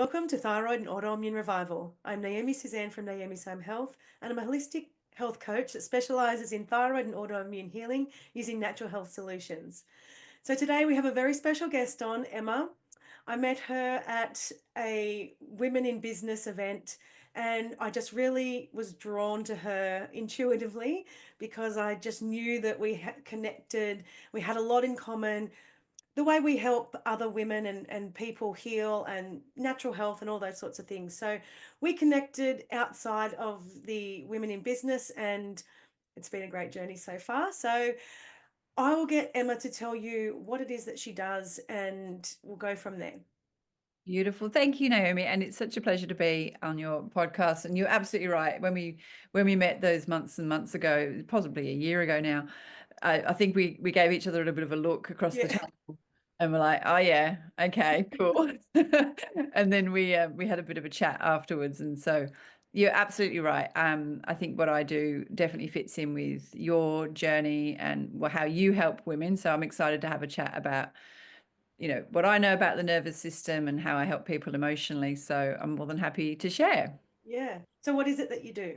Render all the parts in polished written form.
Welcome to Thyroid and Autoimmune Revival. I'm Naomi Suzanne from Naomi's Home Health, and I'm a holistic health coach that specializes in thyroid and autoimmune healing using natural health solutions. So today we have a very special guest on, Emma. I met her at a Women in Business event, and I just really was drawn to her intuitively because I just knew that we had connected, we had a lot in common, the way we help other women and people heal and natural health and all those sorts of things. So we connected outside of the Women in Business, and it's been a great journey so far. So I will get Emma to tell you what it is that she does, and we'll go from there. Beautiful. Thank you, Naomi. And it's such a pleasure to be on your podcast. And you're absolutely right. When we met those months and months ago, possibly a year ago now, I think we gave each other a little bit of a look across the Yeah. table and we're like, oh yeah, okay, cool. And then we had a bit of a chat afterwards. And so you're absolutely right. I think what I do definitely fits in with your journey and how you help women. So I'm excited to have a chat about what I know about the nervous system and how I help people emotionally. So I'm more than happy to share. Yeah. So what is it that you do?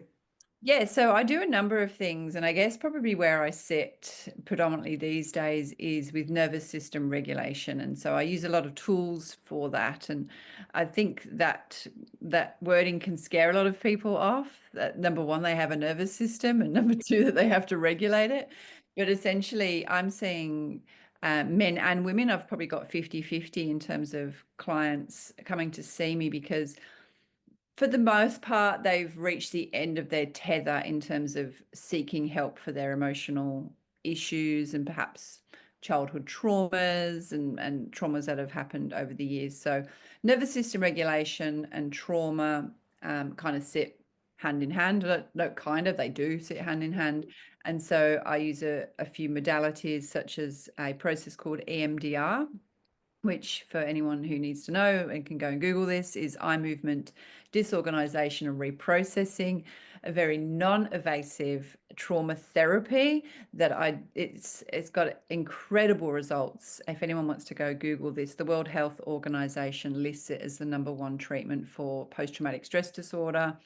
Yeah, so I do a number of things, and I guess probably where I sit predominantly these days is with nervous system regulation. And so I use a lot of tools for that. And I think that wording can scare a lot of people off. That number one, they have a nervous system, and number two, that they have to regulate it. But essentially, I'm seeing men and women. I've probably got 50-50 in terms of clients coming to see me because for the most part, they've reached the end of their tether in terms of seeking help for their emotional issues and perhaps childhood traumas and traumas that have happened over the years. So, nervous system regulation and trauma kind of sit hand in hand. No, kind of, they do sit hand in hand. And so, I use a few modalities, such as a process called EMDR, which for anyone who needs to know and can go and Google this, is eye movement disorganization and reprocessing, a very non-invasive trauma therapy that it's got incredible results. If anyone wants to go Google this, the World Health Organization lists it as the #1 treatment for post-traumatic stress disorder.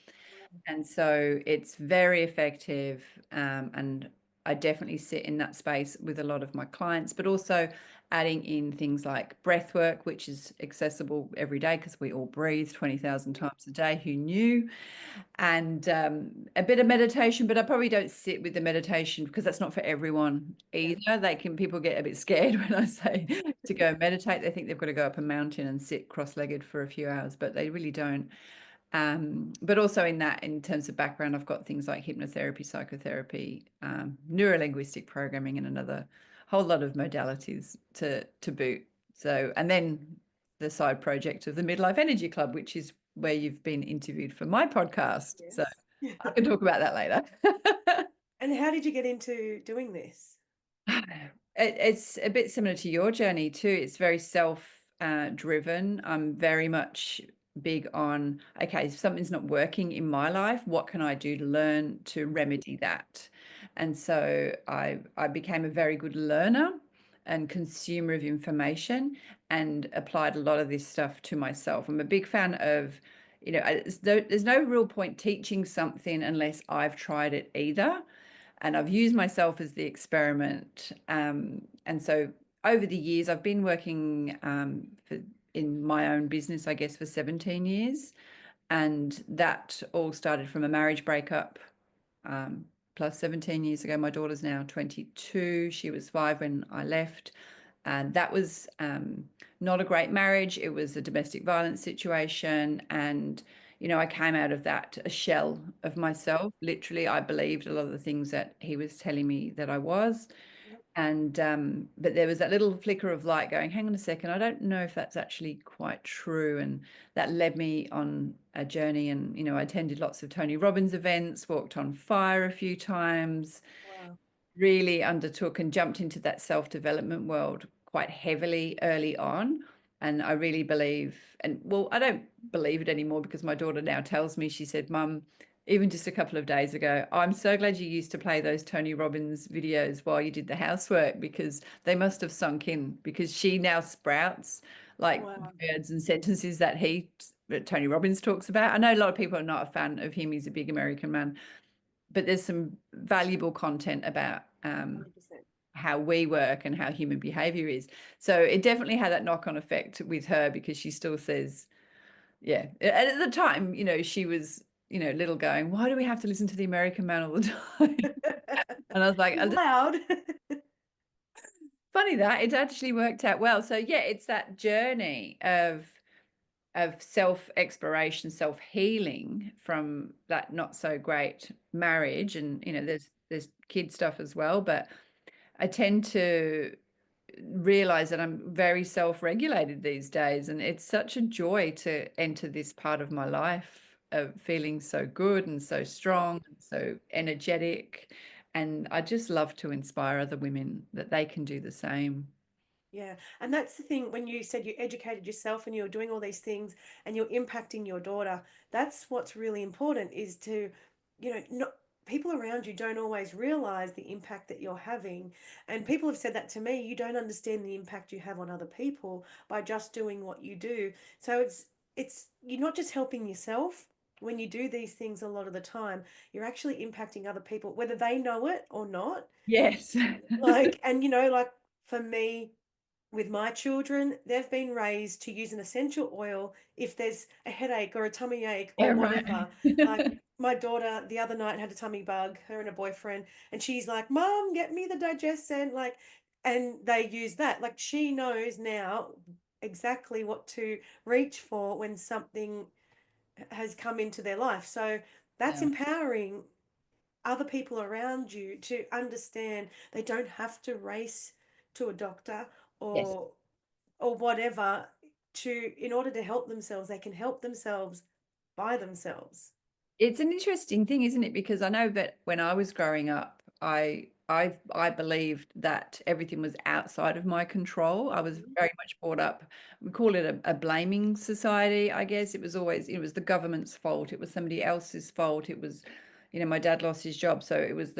And so it's very effective. And I definitely sit in that space with a lot of my clients, but also adding in things like breath work, which is accessible every day because we all breathe 20,000 times a day. Who knew? And a bit of meditation, but I probably don't sit with the meditation because that's not for everyone Yeah. either. People get a bit scared when I say to go meditate. They think they've got to go up a mountain and sit cross-legged for a few hours, but they really don't. But also in terms of background, I've got things like hypnotherapy, psychotherapy, neuro-linguistic programming, and another whole lot of modalities to boot. So, and then the side project of the Midlife Energy Club, which is where you've been interviewed for my podcast. So Yes. Yeah. I can talk about that later. And how did you get into doing this? It's a bit similar to your journey too. It's very self driven. I'm very much big on, okay, if something's not working in my life, what can I do to learn to remedy that? And so I became a very good learner and consumer of information and applied a lot of this stuff to myself. I'm a big fan of, there's no real point teaching something unless I've tried it either, and I've used myself as the experiment. And so over the years, I've been working in my own business, I guess, for 17 years. And that all started from a marriage breakup plus 17 years ago. My daughter's now 22. She was 5 when I left. And that was not a great marriage. It was a domestic violence situation. And I came out of that a shell of myself. Literally, I believed a lot of the things that he was telling me that I was. And but there was that little flicker of light going, hang on a second, I don't know if that's actually quite true. And that led me on a journey. And, I attended lots of Tony Robbins events, walked on fire a few times, Wow. really undertook and jumped into that self-development world quite heavily early on. And I really believe, and well, I don't believe it anymore because my daughter now tells me, she said, Mum, even just a couple of days ago, I'm so glad you used to play those Tony Robbins videos while you did the housework because they must have sunk in, because she now sprouts like Wow. words and sentences that he that Tony Robbins talks about. I know a lot of people are not a fan of him. He's a big American man, but there's some valuable content about 100%. how we work and how human behavior is. So it definitely had that knock-on effect with her, because she still says, yeah. And at the time, she was, little, going, why do we have to listen to the American man all the time? And I was like, He's loud. funny that it actually worked out well. So yeah, it's that journey of self-exploration, self-healing from that not so great marriage. And there's kid stuff as well, but I tend to realize that I'm very self-regulated these days, and it's such a joy to enter this part of my life of feeling so good and so Yeah. strong and so energetic. And I just love to inspire other women that they can do the same. Yeah. And that's the thing when you said you educated yourself and you're doing all these things and you're impacting your daughter, that's what's really important is to, not people around you don't always realize the impact that you're having. And people have said that to me, you don't understand the impact you have on other people by just doing what you do. So it's you're not just helping yourself. When you do these things a lot of the time, you're actually impacting other people, whether they know it or not. Yes. Like, and like for me, with my children, they've been raised to use an essential oil if there's a headache or a tummy ache Yeah, or right. whatever. Like my daughter the other night had a tummy bug, her and her boyfriend, and she's like, "Mom, get me the digestion." Like, and they use that. Like she knows now exactly what to reach for when something has come into their life. So that's Yeah. empowering other people around you to understand they don't have to race to a doctor Yes. or whatever to in order to help themselves. They can help themselves by themselves. It's an interesting thing, isn't it? Because I know that when I was growing up, I believed that everything was outside of my control. I was Mhm. very much brought up, we call it a blaming society, I guess. It was the government's fault. It was somebody else's fault. It was, my dad lost his job, so he was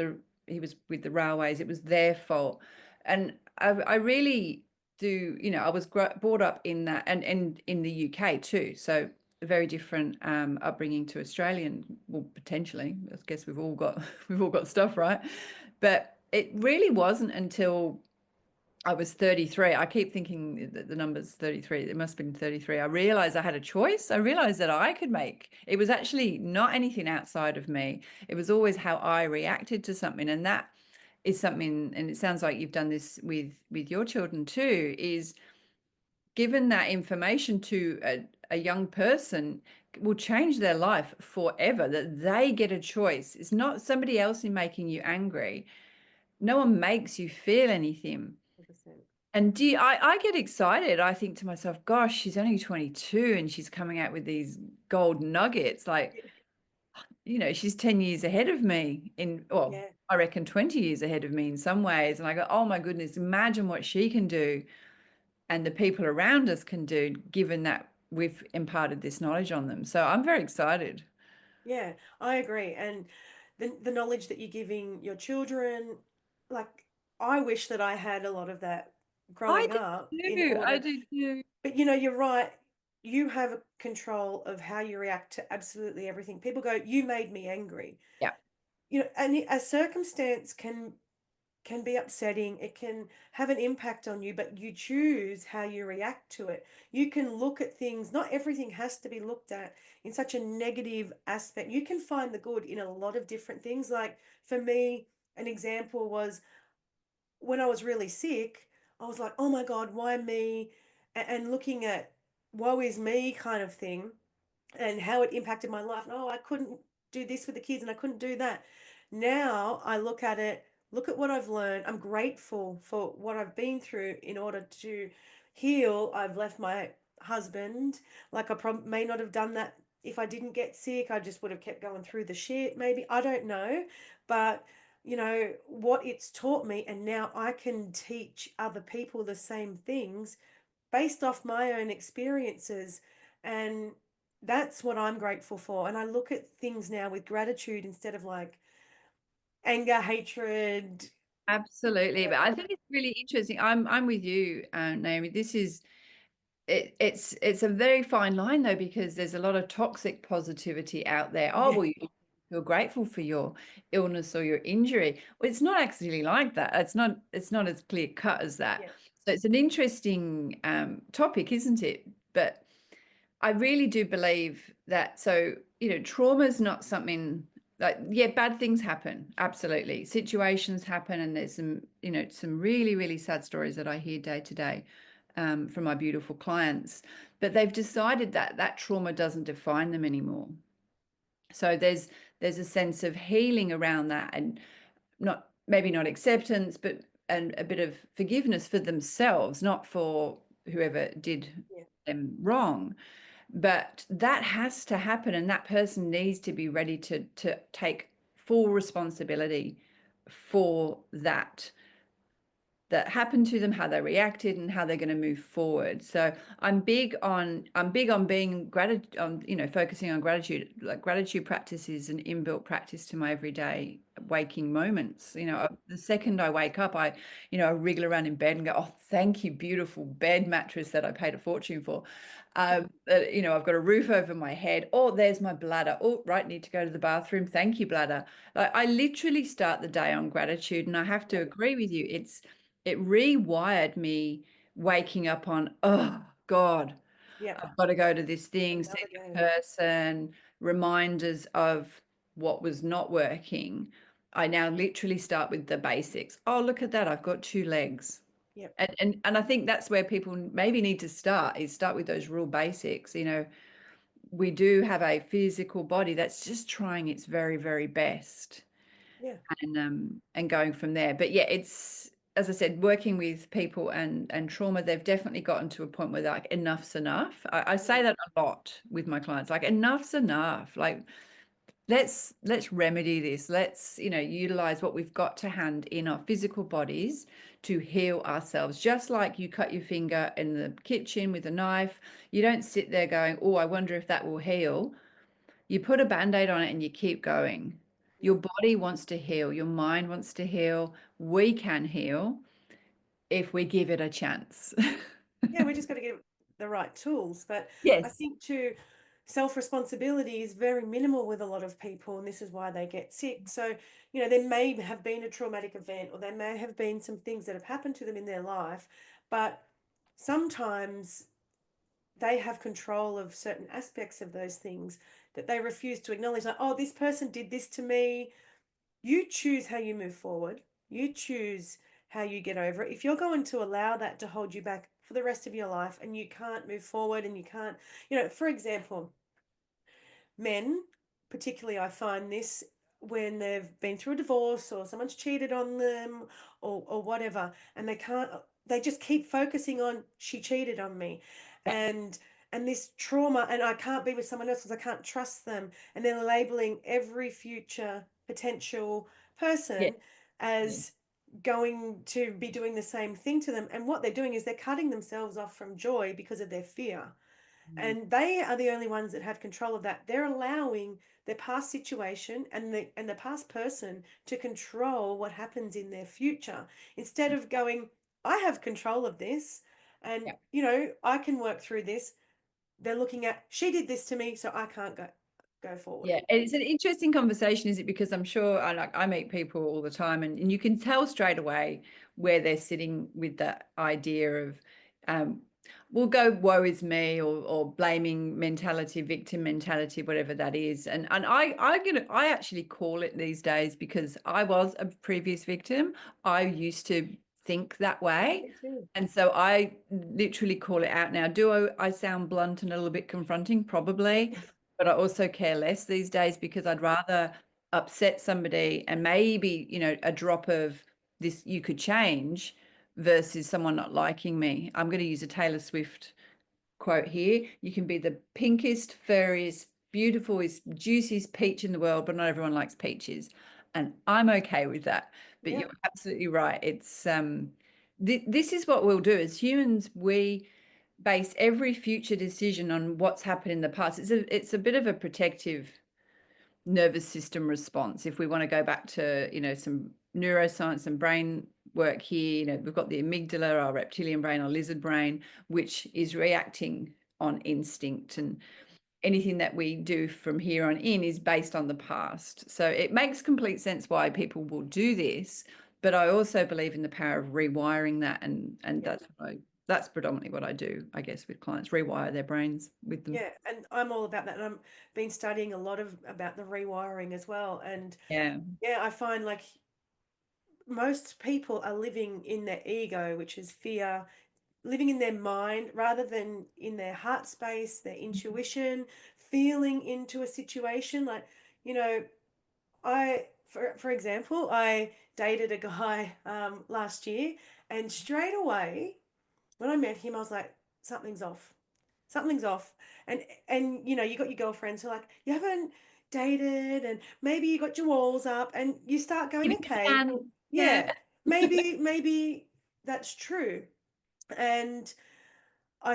with the railways. It was their fault. And I really do, I was brought up in that, and in the UK too. So a very different upbringing to Australian, well, potentially. I guess we've all got we've all got stuff, right? But it really wasn't until I was 33. I keep thinking that the number's 33. It must have been 33. I realized I had a choice. I realized that I could make it was actually not anything outside of me. It was always how I reacted to something. And that is something, and it sounds like you've done this with your children too, is given that information to a young person will change their life forever, that they get a choice. It's not somebody else in making you angry. No one makes you feel anything. 100%. And I get excited. I think to myself, gosh, she's only 22 and she's coming out with these gold nuggets. Like, she's 10 years ahead of me well, Yeah. I reckon 20 years ahead of me in some ways. And I go, oh my goodness, imagine what she can do and the people around us can do, given that we've imparted this knowledge on them. So I'm very excited. Yeah, I agree. And the knowledge that you're giving your children, like I wish that I had a lot of that I growing do up in too. I order. do too. But you're right. You have a control of how you react to absolutely everything. People go, "You made me angry." Yeah. And a circumstance can be upsetting. It can have an impact on you, but you choose how you react to it. You can look at things, not everything has to be looked at in such a negative aspect. You can find the good in a lot of different things. Like for me, an example was when I was really sick, I was like, oh my God, why me? And looking at woe is me kind of thing and how it impacted my life. No, I couldn't do this with the kids and I couldn't do that. Now I look at it, look at what I've learned. I'm grateful for what I've been through in order to heal. I've left my husband. Like I may not have done that if I didn't get sick. I just would have kept going through the shit, maybe. I don't know. But what it's taught me, and now I can teach other people the same things based off my own experiences. And that's what I'm grateful for. And I look at things now with gratitude instead of like anger, hatred. Absolutely. Yeah. But I think it's really interesting. I'm with you, Naomi. This is it's a very fine line though, because there's a lot of toxic positivity out there. Oh, Yeah, well, you feel grateful for your illness or your injury. Well, it's not actually like that. It's not as clear cut as that. yeah, So it's an interesting topic, isn't it? But I really do believe that. So, trauma is not something like, yeah, bad things happen. Absolutely. Situations happen. And there's some really, really sad stories that I hear day to day from my beautiful clients. But they've decided that that trauma doesn't define them anymore. So there's a sense of healing around that, and maybe not acceptance, but and a bit of forgiveness for themselves, not for whoever did yeah, them wrong. But that has to happen, and that person needs to be ready to take full responsibility for that happened to them, how they reacted, and how they're going to move forward. So I'm big on being gratitude, on focusing on gratitude. Like, gratitude practice is an inbuilt practice to my everyday waking moments. The second I wake up, I wriggle around in bed and go, oh, thank you, beautiful bed mattress that I paid a fortune for. I've got a roof over my head. Oh, there's my bladder. Oh, right, need to go to the bathroom. Thank you, bladder. Like, I literally start the day on gratitude, and I have to yeah, agree with you. It rewired me waking up on, oh God, yeah. I've got to go to this thing, see Another this day. person, reminders of what was not working. I now literally start with the basics. Oh, look at that. I've got two legs. Yep, And I think that's where people maybe need to start with those real basics. We do have a physical body that's just trying its very, very best, yeah, and going from there. But yeah, it's, as I said, working with people and trauma, they've definitely gotten to a point where they're like, enough's enough. I yeah, say that a lot with my clients, like, enough's enough. Like, let's remedy this. Let's, utilize what we've got to hand in our physical bodies to heal ourselves. Just like you cut your finger in the kitchen with a knife, you don't sit there going, oh, I wonder if that will heal. You put a band-aid on it and you keep going. Your yeah. body wants to heal, your mind wants to heal. We can heal if we give it a chance. Yeah, we just got to get the right tools. But I Yes. think too, self-responsibility is very minimal with a lot of people, and this is why they get sick. So, there may have been a traumatic event, or there may have been some things that have happened to them in their life, but sometimes they have control of certain aspects of those things that they refuse to acknowledge. Like, oh, this person did this to me. You choose how you move forward. You choose how you get over it. If you're going to allow that to hold you back for the rest of your life and you can't move forward and you can't, for example, men, particularly, I find this when they've been through a divorce or someone's cheated on them or whatever, and they just keep focusing on she cheated on me, Yeah. and this trauma, and I can't be with someone else because I can't trust them, and they're labeling every future potential Yeah. person Yeah. as going to be doing the same thing to them, and what they're doing is they're cutting themselves off from joy because of their fear, Mm. and they are the only ones that have control of that. They're allowing their past situation and the past person to control what happens in their future, instead of going, I have control of this, and Yeah. I can work through this. They're looking at, she did this to me, so I can't go forward. Yeah, it's an interesting conversation, is it? Because I'm sure I meet people all the time, and you can tell straight away where they're sitting with that idea of, um, we'll go woe is me, or blaming mentality, victim mentality, whatever that is. And I actually call it these days, because I was a previous victim. I used to think that way. Me too. And so I literally call it out now. Do I sound blunt and a little bit confronting? Probably, but I also care less these days, because I'd rather upset somebody and maybe, a drop of this you could change, versus someone not liking me. I'm going to use a Taylor Swift quote here. You can be the pinkest, furriest, beautifulest, juiciest peach in the world, but not everyone likes peaches. And I'm okay with that. But Yeah, you're absolutely right. It's this is what we'll do as humans. We base every future decision on what's happened in the past. It's a bit of a protective nervous system response. If we want to go back to, some neuroscience and brain work here. You know, we've got the amygdala, our reptilian brain, our lizard brain, which is reacting on instinct, and anything that we do from here on in is based on the past. So it makes complete sense why people will do this, but I also believe in the power of rewiring that, and Yeah. that's predominantly what I do, I guess, with clients, rewire their brains with them. Yeah, and I'm all about that, and I'm been studying a lot of about the rewiring as well. And Yeah. yeah, I find like most people are living in their ego, which is fear, living in their mind rather than in their heart space, their intuition, feeling into a situation. Like, you know, for example, I dated a guy last year, and straight away when I met him, I was like, something's off. Something's off. And you know, you got your girlfriends who are like, you haven't dated, and maybe you got your walls up, and you start going, Give it a okay, chance. yeah, Yeah. maybe that's true. And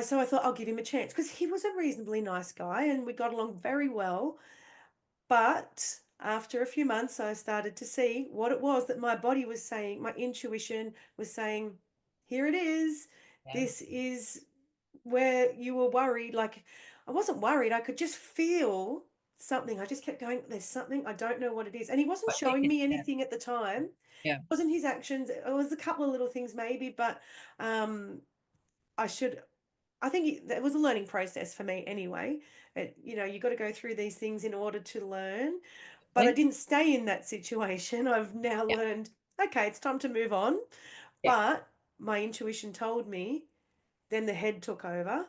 so I thought I'll give him a chance because he was a reasonably nice guy and we got along very well. But after a few months, I started to see what it was that my body was saying, my intuition was saying, here it is. Yeah. This is where you were worried. Like, I wasn't worried. I could just feel something. I just kept going, there's something. I don't know what it is. And he wasn't But take showing it. me Yeah. anything at the time. It Yeah. wasn't his actions. It was a couple of little things maybe, but um, I should I think it was a learning process for me anyway. You know, you got to go through these things in order to learn. But I Definitely. didn't stay in that situation. I've now Yeah. learned, okay, it's time to move on. Yeah. But my intuition told me, then the head took over.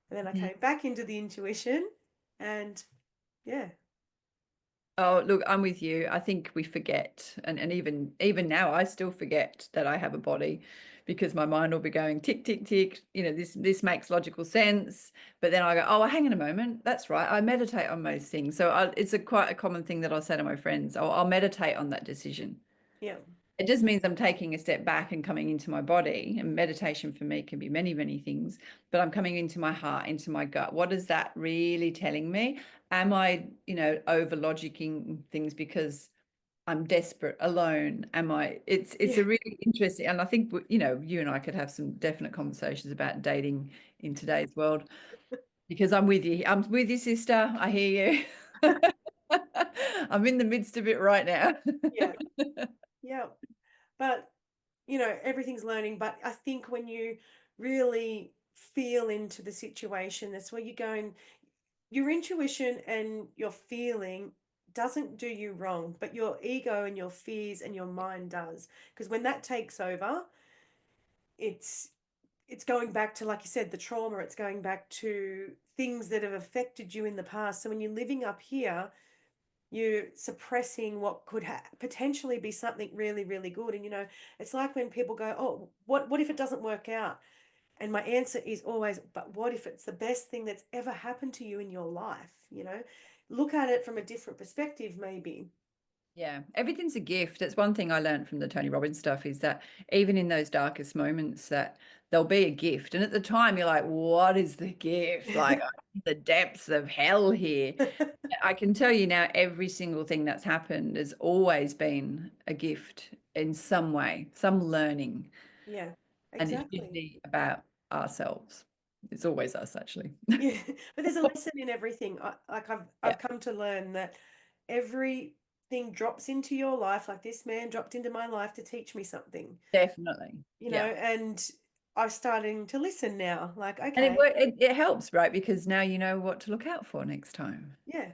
And then I Mhm. came back into the intuition. And yeah, Oh, look, I'm with you. I think we forget, and even now, I still forget that I have a body, because my mind will be going tick, tick, tick. You know, this makes logical sense, but then I go, oh, hang on a moment, that's right. I meditate on most things, so it's a quite a common thing that I'll say to my friends. I'll meditate on that decision. yeah, It just means I'm taking a step back and coming into my body. And meditation for me can be many, many things, but I'm coming into my heart, into my gut. What is that really telling me? Am I, over logicking things because I'm desperate, alone? Am I? It's yeah, a really interesting, and I think you and I could have some definite conversations about dating in today's world, because I'm with you. I'm with you, sister. I hear you. I'm in the midst of it right now. yeah, yeah. But you know, everything's learning. But I think when you really feel into the situation, that's where you go and your intuition and your feeling doesn't do you wrong, but your ego and your fears and your mind does. Because when that takes over, it's it's going back to, like you said, the trauma. It's going back to things that have affected you in the past. So when you're living up here, you're suppressing what could potentially be something really, really good. And you know, it's like when people go, "Oh, what if it doesn't work out?" And my answer is always, "But what if it's the best thing that's ever happened to you in your life?" You know, look at it from a different perspective, maybe. Yeah, everything's a gift. That's one thing I learned from the Tony Robbins stuff, is that even in those darkest moments, that there'll be a gift. And at the time you're like, what is the gift? Like, I'm in the depths of hell here. I can tell you now, every single thing that's happened has always been a gift in some way, some learning. Yeah, And it's exactly. usually about ourselves. It's always us, actually. Yeah, but there's a lesson in everything. I've Yeah, come to learn that everything drops into your life, like this man dropped into my life to teach me something, definitely. you know, Yeah. and I'm starting to listen now. Like, And it, okay, wo- it it helps, right? Because now you know what to look out for next time. yeah.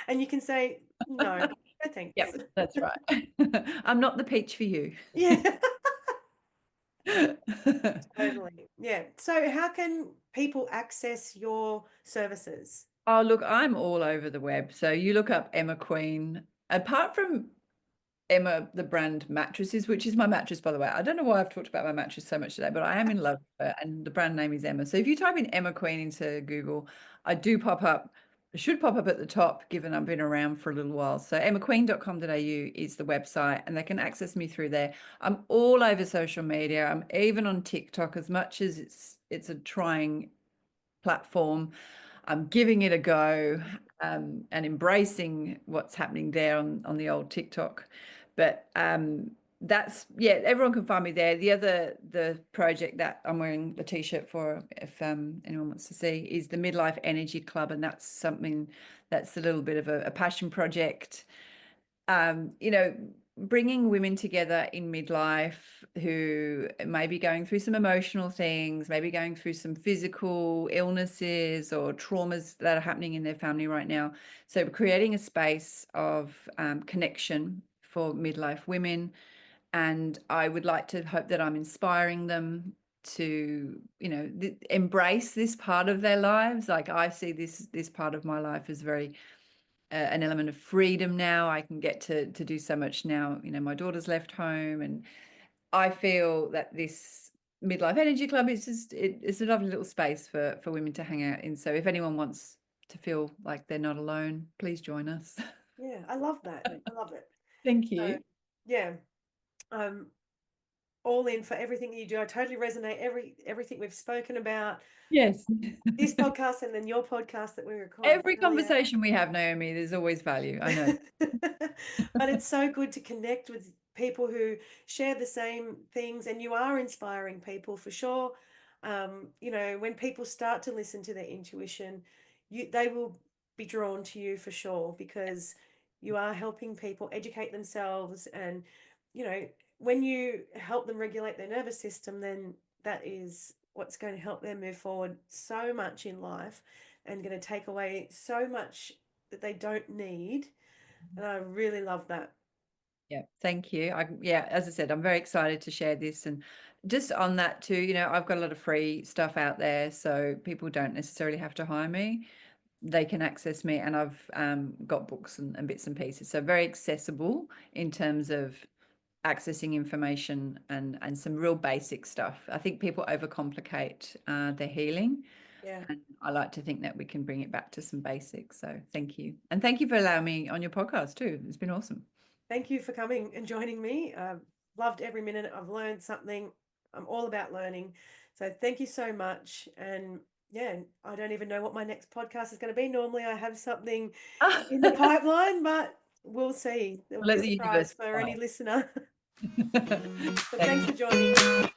And you can say, no, no thanks. Yep, that's right. I'm not the peach for you. Yeah, totally. Yeah. So how can people access your services? Oh, look, I'm all over the web. So you look up Emma Queen. Apart from Emma, the brand mattresses, which is my mattress, by the way. I don't know why I've talked about my mattress so much today, but I am in love with her, and the brand name is Emma. So if you type in Emma Queen into Google, I do pop up. It should pop up at the top, given I've been around for a little while. So emmaqueen.com.au is the website, and they can access me through there. I'm all over social media. I'm even on TikTok, as much as it's a trying platform. I'm giving it a go, and embracing what's happening there on the old TikTok. But that's, yeah, everyone can find me there. The project that I'm wearing the t-shirt for, if anyone wants to see, is the Midlife Energy Club, and that's something that's a little bit of a passion project. You know, bringing women together in midlife who may be going through some emotional things, maybe going through some physical illnesses or traumas that are happening in their family right now. So creating a space of connection for midlife women. And I would like to hope that I'm inspiring them to, you know, embrace this part of their lives. Like I see this part of my life as very an element of freedom now. I can get to do so much now. You know, my daughter's left home, and I feel that this Midlife Energy Club is just it's a lovely little space for women to hang out in. So if anyone wants to feel like they're not alone, please join us. Yeah, I love that. I love it. Thank So, you. yeah, I'm all in for everything you do. I totally resonate everything we've spoken about. Yes. This podcast and then your podcast that we recorded Every earlier. conversation we have, Naomi, there's always value. I know. But it's so good to connect with people who share the same things, and you are inspiring people for sure. You know, when people start to listen to their intuition, they will be drawn to you for sure, because you are helping people educate themselves. And you know, when you help them regulate their nervous system, then that is what's going to help them move forward so much in life, and going to take away so much that they don't need. And I really love that. Yeah, thank you. Yeah, as I said, I'm very excited to share this. And just on that too, you know, I've got a lot of free stuff out there, so people don't necessarily have to hire me. They can access me, and I've got books and bits and pieces. So very accessible in terms of accessing information and some real basic stuff. I think people overcomplicate their healing. Yeah. And I like to think that we can bring it back to some basics. So thank you. And thank you for allowing me on your podcast too. It's been awesome. Thank you for coming and joining me. I've loved every minute. I've learned something. I'm all about learning. So thank you so much. And yeah, I don't even know what my next podcast is going to be. Normally I have something in the pipeline, but we'll see. There'll We'll be let a the surprise universe for any decide. listener. But thanks Thank for you. joining.